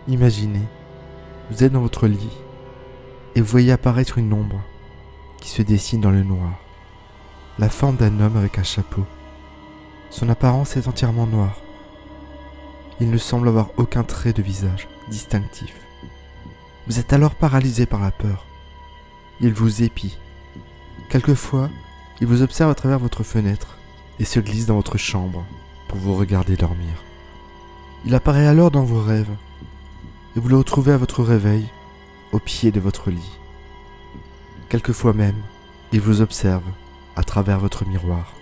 Imaginez, vous êtes dans votre lit et vous voyez apparaître une ombre qui se dessine dans le noir. La forme d'un homme avec un chapeau. Son apparence est entièrement noire. Il ne semble avoir aucun trait de visage distinctif. Vous êtes alors paralysé par la peur. Il vous épie. Quelquefois, il vous observe à travers votre fenêtre et se glisse dans votre chambre pour vous regarder dormir. Il apparaît alors dans vos rêves et vous le retrouvez à votre réveil au pied de votre lit. Quelquefois même, il vous observe à travers votre miroir.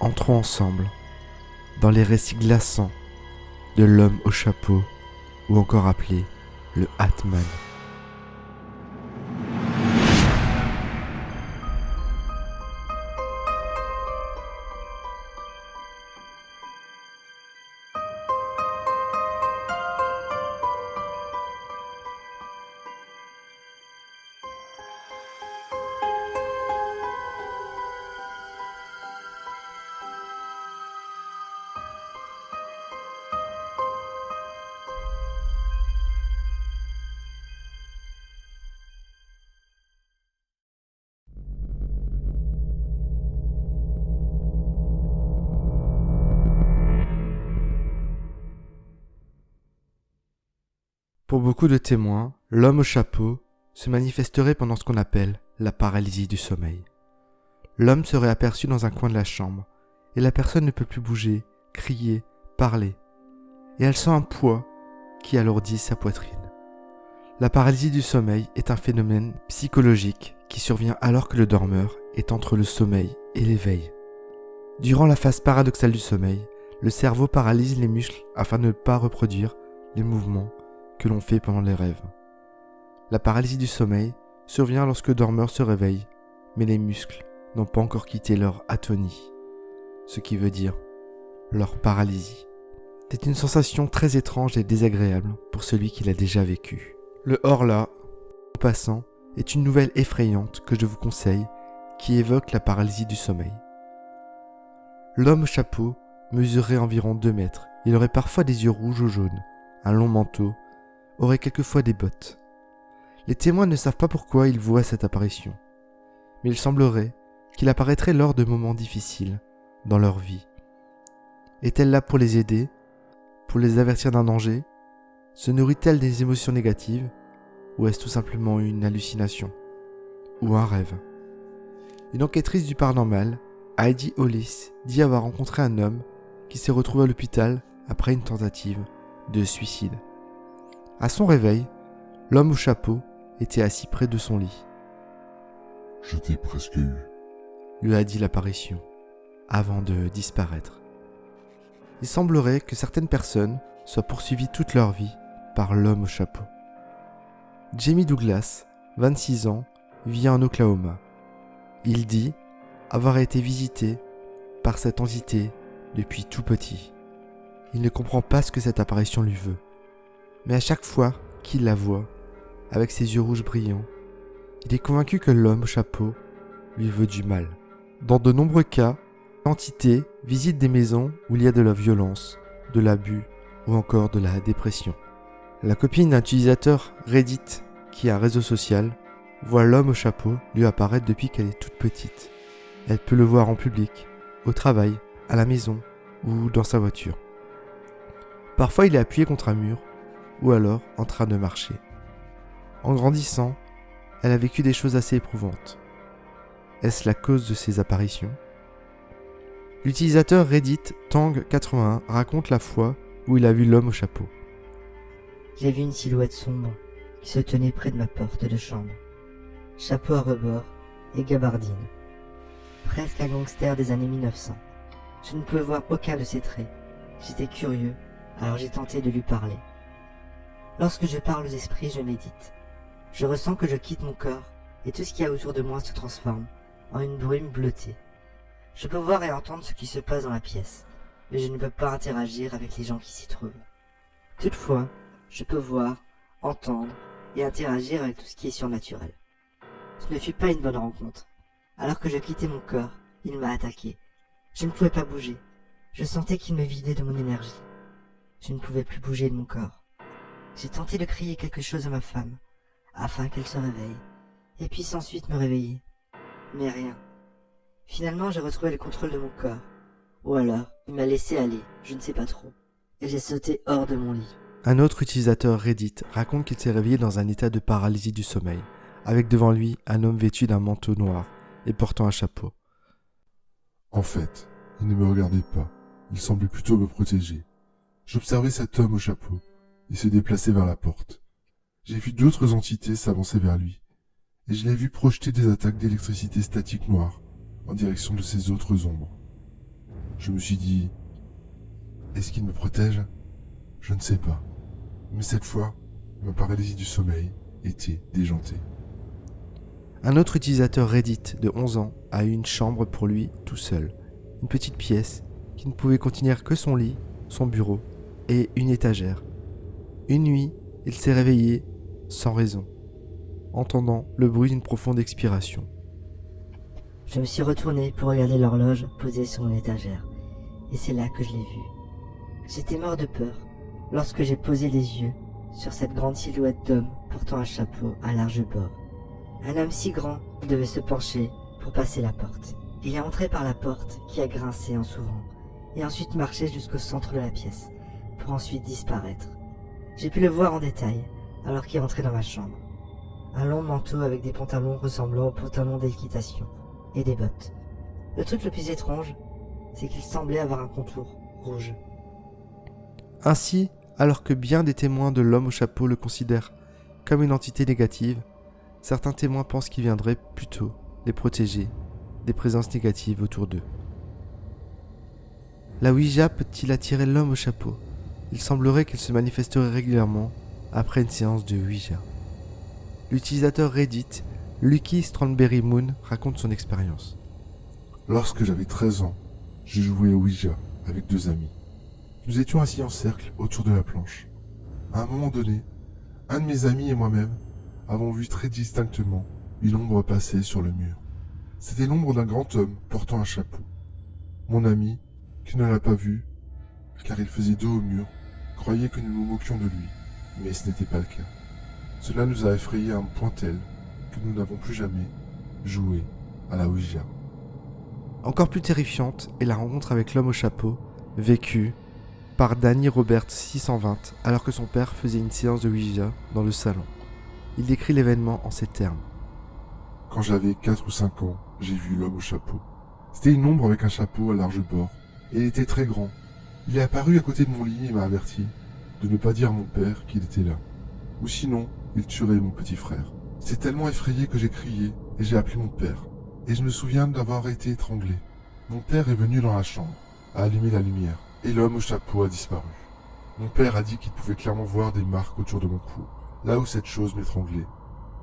Entrons ensemble dans les récits glaçants de l'homme au chapeau, ou encore appelé le Hatman. Pour beaucoup de témoins, l'homme au chapeau se manifesterait pendant ce qu'on appelle la paralysie du sommeil. L'homme serait aperçu dans un coin de la chambre et la personne ne peut plus bouger, crier, parler. Et elle sent un poids qui alourdit sa poitrine. La paralysie du sommeil est un phénomène psychologique qui survient alors que le dormeur est entre le sommeil et l'éveil. Durant la phase paradoxale du sommeil, le cerveau paralyse les muscles afin de ne pas reproduire les mouvements que l'on fait pendant les rêves. La paralysie du sommeil survient lorsque le dormeur se réveille, mais les muscles n'ont pas encore quitté leur atonie, ce qui veut dire leur paralysie. C'est une sensation très étrange et désagréable pour celui qui l'a déjà vécu. Le Horla, en passant, est une nouvelle effrayante que je vous conseille qui évoque la paralysie du sommeil. L'homme au chapeau mesurait environ 2 mètres. Il aurait parfois des yeux rouges ou jaunes, un long manteau, aurait quelquefois des bottes. Les témoins ne savent pas pourquoi ils voient cette apparition, mais il semblerait qu'il apparaîtrait lors de moments difficiles dans leur vie. Est-elle là pour les aider, pour les avertir d'un danger? Se nourrit-elle des émotions négatives, ou est-ce tout simplement une hallucination, ou un rêve? Une enquêtrice du paranormal, Heidi Hollis, dit avoir rencontré un homme qui s'est retrouvé à l'hôpital après une tentative de suicide. À son réveil, l'homme au chapeau était assis près de son lit. « Je t'ai presque eu. » lui a dit l'apparition, avant de disparaître. Il semblerait que certaines personnes soient poursuivies toute leur vie par l'homme au chapeau. Jamie Douglas, 26 ans, vit en Oklahoma. Il dit avoir été visité par cette entité depuis tout petit. Il ne comprend pas ce que cette apparition lui veut. Mais à chaque fois qu'il la voit, avec ses yeux rouges brillants, il est convaincu que l'homme au chapeau lui veut du mal. Dans de nombreux cas, l'entité visite des maisons où il y a de la violence, de l'abus ou encore de la dépression. La copine d'un utilisateur Reddit, qui est un réseau social, voit l'homme au chapeau lui apparaître depuis qu'elle est toute petite. Elle peut le voir en public, au travail, à la maison ou dans sa voiture. Parfois il est appuyé contre un mur ou alors en train de marcher. En grandissant, elle a vécu des choses assez éprouvantes. Est-ce la cause de ces apparitions? L'utilisateur Reddit Tang81 raconte la fois où il a vu l'homme au chapeau. J'ai vu une silhouette sombre qui se tenait près de ma porte de chambre. Chapeau à rebord et gabardine. Presque un gangster des années 1900. Je ne pouvais voir aucun de ses traits. J'étais curieux, alors j'ai tenté de lui parler. Lorsque je parle aux esprits, je médite. Je ressens que je quitte mon corps et tout ce qu'il y a autour de moi se transforme en une brume bleutée. Je peux voir et entendre ce qui se passe dans la pièce, mais je ne peux pas interagir avec les gens qui s'y trouvent. Toutefois, je peux voir, entendre et interagir avec tout ce qui est surnaturel. Ce ne fut pas une bonne rencontre. Alors que je quittais mon corps, il m'a attaqué. Je ne pouvais pas bouger. Je sentais qu'il me vidait de mon énergie. Je ne pouvais plus bouger de mon corps. J'ai tenté de crier quelque chose à ma femme, afin qu'elle se réveille, et puisse ensuite me réveiller. Mais rien. Finalement, j'ai retrouvé le contrôle de mon corps. Ou alors, il m'a laissé aller, je ne sais pas trop. Et j'ai sauté hors de mon lit. Un autre utilisateur Reddit raconte qu'il s'est réveillé dans un état de paralysie du sommeil, avec devant lui un homme vêtu d'un manteau noir et portant un chapeau. En fait, il ne me regardait pas. Il semblait plutôt me protéger. J'observais cet homme au chapeau. Il se déplaçait vers la porte. J'ai vu d'autres entités s'avancer vers lui. Et je l'ai vu projeter des attaques d'électricité statique noire en direction de ces autres ombres. Je me suis dit, est-ce qu'il me protège? Je ne sais pas. Mais cette fois, ma paralysie du sommeil était déjantée. Un autre utilisateur Reddit de 11 ans a eu une chambre pour lui tout seul. Une petite pièce qui ne pouvait contenir que son lit, son bureau et une étagère. Une nuit, il s'est réveillé sans raison, entendant le bruit d'une profonde expiration. Je me suis retourné pour regarder l'horloge posée sur mon étagère, et c'est là que je l'ai vue. J'étais mort de peur lorsque j'ai posé les yeux sur cette grande silhouette d'homme portant un chapeau à large bord. Un homme si grand devait se pencher pour passer la porte. Il est entré par la porte qui a grincé en s'ouvrant, et ensuite marché jusqu'au centre de la pièce, pour ensuite disparaître. J'ai pu le voir en détail, alors qu'il entrait dans ma chambre. Un long manteau avec des pantalons ressemblant aux pantalons d'équitation, et des bottes. Le truc le plus étrange, c'est qu'il semblait avoir un contour rouge. Ainsi, alors que bien des témoins de l'homme au chapeau le considèrent comme une entité négative, certains témoins pensent qu'il viendrait plutôt les protéger des présences négatives autour d'eux. La Ouija peut-il attirer l'homme au chapeau? Il semblerait qu'elle se manifesterait régulièrement après une séance de Ouija. L'utilisateur Reddit, Lucky Strawberry Moon, raconte son expérience. Lorsque j'avais 13 ans, j'ai joué au Ouija avec 2 amis. Nous étions assis en cercle autour de la planche. À un moment donné, un de mes amis et moi-même avons vu très distinctement une ombre passer sur le mur. C'était l'ombre d'un grand homme portant un chapeau. Mon ami, qui ne l'a pas vu, car il faisait dos au mur, croyait que nous nous moquions de lui, mais ce n'était pas le cas. Cela nous a effrayés à un point tel que nous n'avons plus jamais joué à la Ouija. Encore plus terrifiante est la rencontre avec l'homme au chapeau, vécue par Danny Robert 620 alors que son père faisait une séance de Ouija dans le salon. Il décrit l'événement en ces termes. Quand j'avais 4 ou 5 ans, j'ai vu l'homme au chapeau. C'était une ombre avec un chapeau à large bord, et il était très grand. Il est apparu à côté de mon lit et m'a averti de ne pas dire à mon père qu'il était là. Ou sinon, il tuerait mon petit frère. J'étais tellement effrayé que j'ai crié et j'ai appelé mon père. Et je me souviens d'avoir été étranglé. Mon père est venu dans la chambre, a allumé la lumière, et l'homme au chapeau a disparu. Mon père a dit qu'il pouvait clairement voir des marques autour de mon cou, là où cette chose m'étranglait.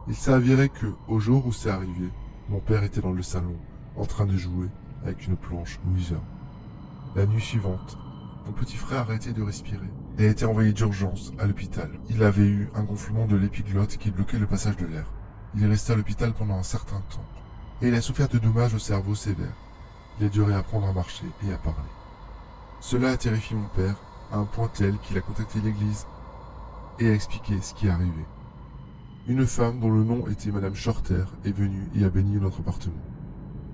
Il s'est avéré que, au jour où c'est arrivé, mon père était dans le salon, en train de jouer avec une planche Ouija. La nuit suivante, mon petit frère a arrêté de respirer et a été envoyé d'urgence à l'hôpital. Il avait eu un gonflement de l'épiglotte qui bloquait le passage de l'air. Il est resté à l'hôpital pendant un certain temps et il a souffert de dommages au cerveau sévères. Il a dû réapprendre à marcher et à parler. Cela a terrifié mon père à un point tel qu'il a contacté l'église et a expliqué ce qui est arrivé. Une femme dont le nom était Madame Shorter est venue et a béni notre appartement.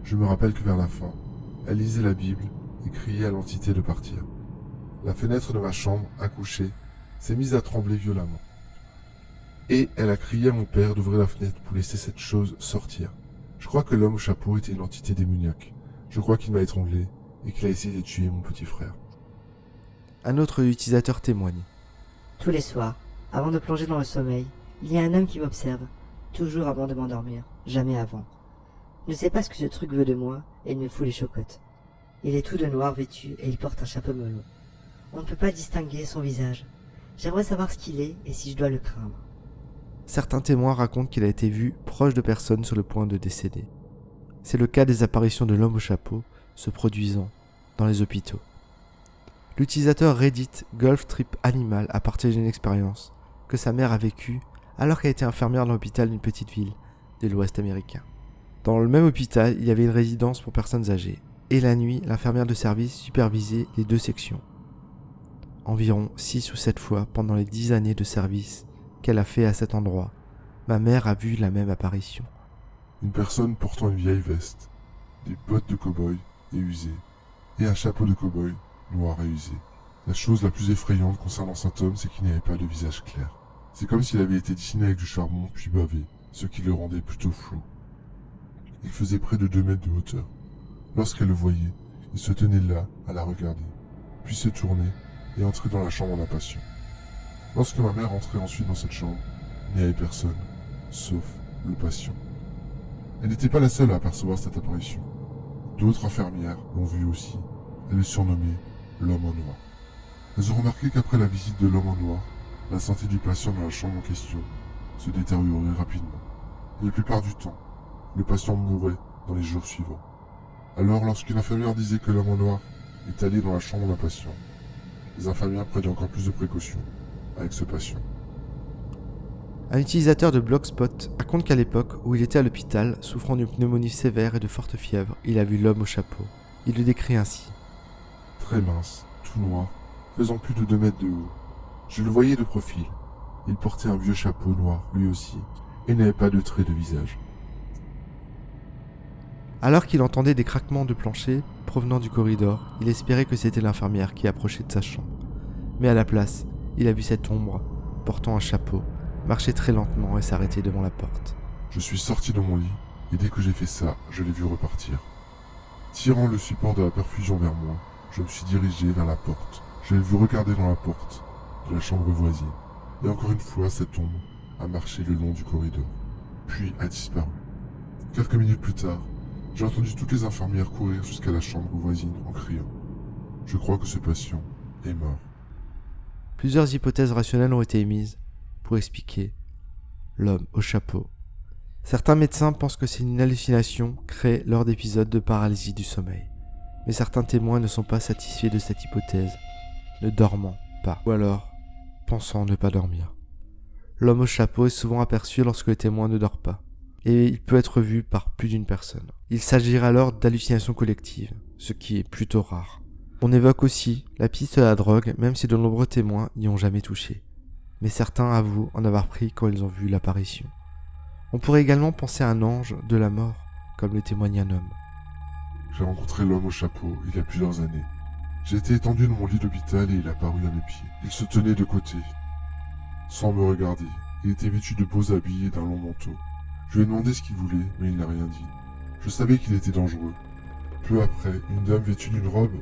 Je me rappelle que vers la fin, elle lisait la Bible et criait à l'entité de partir. La fenêtre de ma chambre, à coucher, s'est mise à trembler violemment. Et elle a crié à mon père d'ouvrir la fenêtre pour laisser cette chose sortir. Je crois que l'homme au chapeau était une entité démoniaque. Je crois qu'il m'a étranglé et qu'il a essayé de tuer mon petit frère. Un autre utilisateur témoigne. Tous les soirs, avant de plonger dans le sommeil, il y a un homme qui m'observe, toujours avant de m'endormir, jamais avant. Je ne sais pas ce que ce truc veut de moi, et il me fout les chocottes. Il est tout de noir vêtu et il porte un chapeau melon. On ne peut pas distinguer son visage. J'aimerais savoir ce qu'il est et si je dois le craindre. Certains témoins racontent qu'il a été vu proche de personnes sur le point de décéder. C'est le cas des apparitions de l'homme au chapeau se produisant dans les hôpitaux. L'utilisateur Reddit Golf Trip Animal a partagé une expérience que sa mère a vécue alors qu'elle était infirmière dans l'hôpital d'une petite ville de l'Ouest américain. Dans le même hôpital, il y avait une résidence pour personnes âgées, et la nuit, l'infirmière de service supervisait les 2 sections. environ 6 ou 7 fois pendant les 10 années de service qu'elle a fait à cet endroit. Ma mère a vu la même apparition. Une personne portant une vieille veste, des bottes de cow-boy et usées, et un chapeau de cow-boy noir et usé. La chose la plus effrayante concernant cet homme, c'est qu'il n'avait pas de visage clair. C'est comme s'il avait été dessiné avec du charbon puis bavé, ce qui le rendait plutôt flou. Il faisait près de 2 mètres de hauteur. Lorsqu'elle le voyait, il se tenait là à la regarder, puis se tournait et entrait dans la chambre en impatient. Lorsque ma mère entrait ensuite dans cette chambre, il n'y avait personne, sauf le patient. Elle n'était pas la seule à apercevoir cette apparition. D'autres infirmières l'ont vu aussi. Elle le surnommait l'homme en noir. Elles ont remarqué qu'après la visite de l'homme en noir, la santé du patient dans la chambre en question se détériorait rapidement. Et la plupart du temps, le patient mourait dans les jours suivants. Alors, lorsqu'une infirmière disait que l'homme en noir est allé dans la chambre d'un patient, les infirmières prenaient encore plus de précautions avec ce patient. Un utilisateur de Blogspot raconte qu'à l'époque où il était à l'hôpital, souffrant d'une pneumonie sévère et de forte fièvre, il a vu l'homme au chapeau. Il le décrit ainsi. Très mince, tout noir, faisant plus de 2 mètres de haut. Je le voyais de profil. Il portait un vieux chapeau noir, lui aussi, et n'avait pas de traits de visage. Alors qu'il entendait des craquements de plancher provenant du corridor, il espérait que c'était l'infirmière qui approchait de sa chambre. Mais à la place, il a vu cette ombre, portant un chapeau, marcher très lentement et s'arrêter devant la porte. Je suis sorti de mon lit, et dès que j'ai fait ça, je l'ai vu repartir. Tirant le support de la perfusion vers moi, je me suis dirigé vers la porte. Je l'ai vu regarder dans la porte de la chambre voisine. Et encore une fois, cette ombre a marché le long du corridor, puis a disparu. Quelques minutes plus tard, j'ai entendu toutes les infirmières courir jusqu'à la chambre voisine en criant. Je crois que ce patient est mort. Plusieurs hypothèses rationnelles ont été émises pour expliquer l'homme au chapeau. Certains médecins pensent que c'est une hallucination créée lors d'épisodes de paralysie du sommeil. Mais certains témoins ne sont pas satisfaits de cette hypothèse, ne dormant pas, ou alors pensant ne pas dormir. L'homme au chapeau est souvent aperçu lorsque le témoin ne dort pas, et il peut être vu par plus d'une personne. Il s'agirait alors d'hallucinations collectives, ce qui est plutôt rare. On évoque aussi la piste de la drogue, même si de nombreux témoins n'y ont jamais touché. Mais certains avouent en avoir pris quand ils ont vu l'apparition. On pourrait également penser à un ange de la mort, comme le témoigne un homme. J'ai rencontré l'homme au chapeau il y a plusieurs années. J'ai été étendu dans mon lit d'hôpital et il a paru à mes pieds. Il se tenait de côté, sans me regarder. Il était vêtu de beaux habits et d'un long manteau. Je lui ai demandé ce qu'il voulait, mais il n'a rien dit. Je savais qu'il était dangereux. Peu après, une dame vêtue d'une robe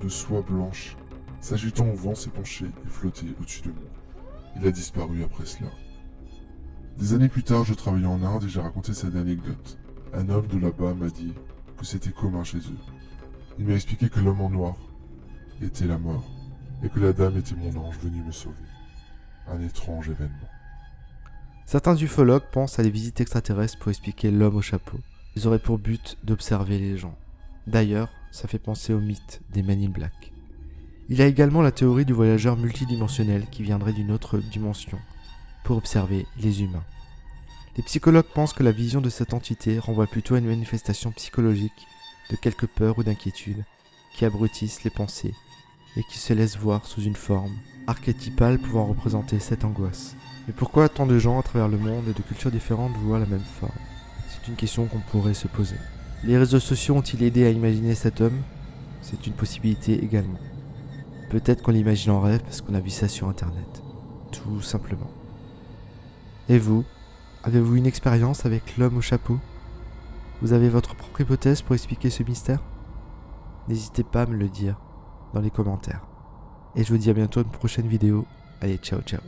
de soie blanche, s'agitant au vent, s'est penchée et flottait au-dessus de moi. Il a disparu après cela. Des années plus tard, je travaillais en Inde et j'ai raconté cette anecdote. Un homme de là-bas m'a dit que c'était commun chez eux. Il m'a expliqué que l'homme en noir était la mort et que la dame était mon ange venu me sauver. Un étrange événement. Certains ufologues pensent à des visites extraterrestres pour expliquer l'homme au chapeau. Ils auraient pour but d'observer les gens. D'ailleurs, ça fait penser au mythe des Men in Black. Il y a également la théorie du voyageur multidimensionnel qui viendrait d'une autre dimension pour observer les humains. Les psychologues pensent que la vision de cette entité renvoie plutôt à une manifestation psychologique de quelques peurs ou d'inquiétudes qui abrutissent les pensées et qui se laissent voir sous une forme archétypale pouvant représenter cette angoisse. Mais pourquoi tant de gens à travers le monde et de cultures différentes voient la même forme? C'est une question qu'on pourrait se poser. Les réseaux sociaux ont-ils aidé à imaginer cet homme? C'est une possibilité également. Peut-être qu'on l'imagine en rêve parce qu'on a vu ça sur internet. Tout simplement. Et vous? Avez-vous une expérience avec l'homme au chapeau? Vous avez votre propre hypothèse pour expliquer ce mystère? N'hésitez pas à me le dire dans les commentaires. Et je vous dis à bientôt dans une prochaine vidéo. Allez, ciao ciao.